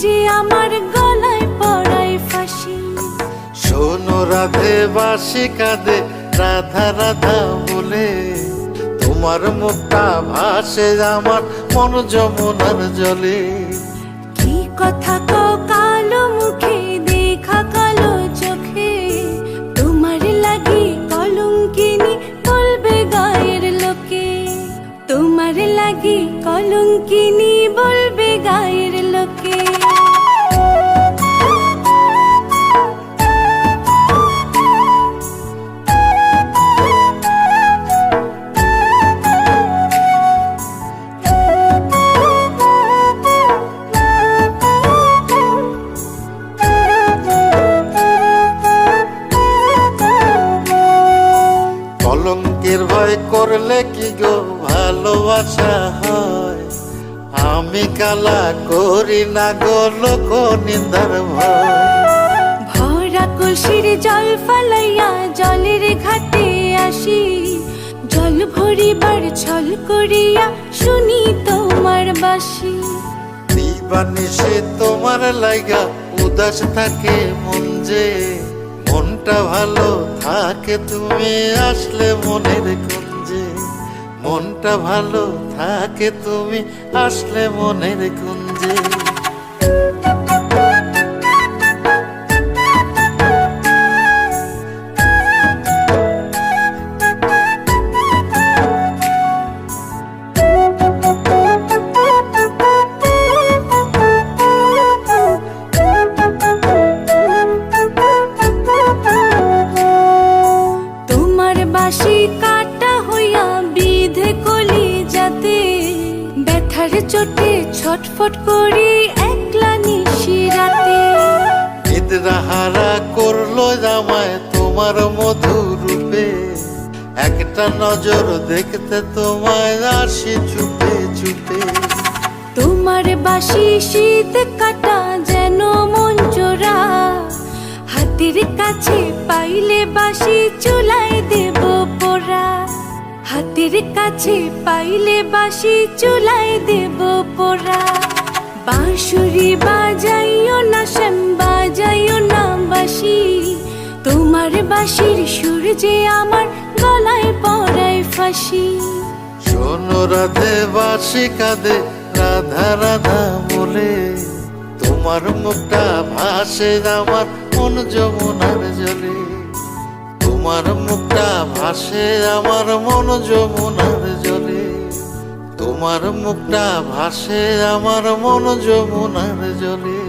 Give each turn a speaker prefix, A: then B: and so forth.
A: যে আমার গলায় পড়ায় ফাঁসি।
B: শোনো রাধে বাঁশি কাঁদে রাধা রাধা বলে, তোমার মুখটা ভাসে আমার মন যমুনার জলে।
A: কি কথা কও কালো মুখে দেখা কালো চোখে, তোমার লাগি কলঙ্কিনী বলবে গায়ের লোকে। তোমার লাগি কলঙ্কিনী বলবে গায়ের লোকে।
B: কলঙ্কের ভয় করলে কি গো ভালোবাসা হয়? আমি কালা করি না গো লোক নিন্দার ভয়।
A: ভরা কলসির জল ফালাইয়া জলের ঘাটে আসি, জল ভরিবার ছল করিয়া শুনি তোমার বাঁশি।
B: দিবানিশে তোমার লাইগা উদাস থাকে মন যে, মনটা ভালো থাকে তুমি আসলে মনের কুঞ্জে। মনটা ভালো থাকে তুমি আসলে মনের কুঞ্জে।
A: বাঁশি কাটা হইয়া বিধে কলি যাতে, ব্যথার চোটে ছটফট করি একলা নিশি রাতে।
B: নিদ্রাহারা করলো জামায় তোমার মধুর রূপে, একটা নজর দেখতে তোমায় আসি চুপে চুপে।
A: তোমার বাঁশি শীত কাটা যেন মন চোরা, হাতের কাছে পাইলে বাঁশি চুলায় দেব পোড়া। হাতের কাছে পাইলে বাঁশি চুলায় দেব পোড়া। বাঁশুরি বাজাইও না শ্যাম বাজাইও না বাঁশি, তোমার বাঁশির সুর যে আমার গলায় পড়ায় ফাঁসি।
B: শোনো রাধে বাঁশি কাঁদে রাধা রাধা বলে, তোমার মুখটা ভাসে আমার মন যমুনার জলে। তোমার মুখটা ভাসে আমার মন যমুনার জলে। তোমার মুখটা ভাসে আমার মন যমুনার জলে।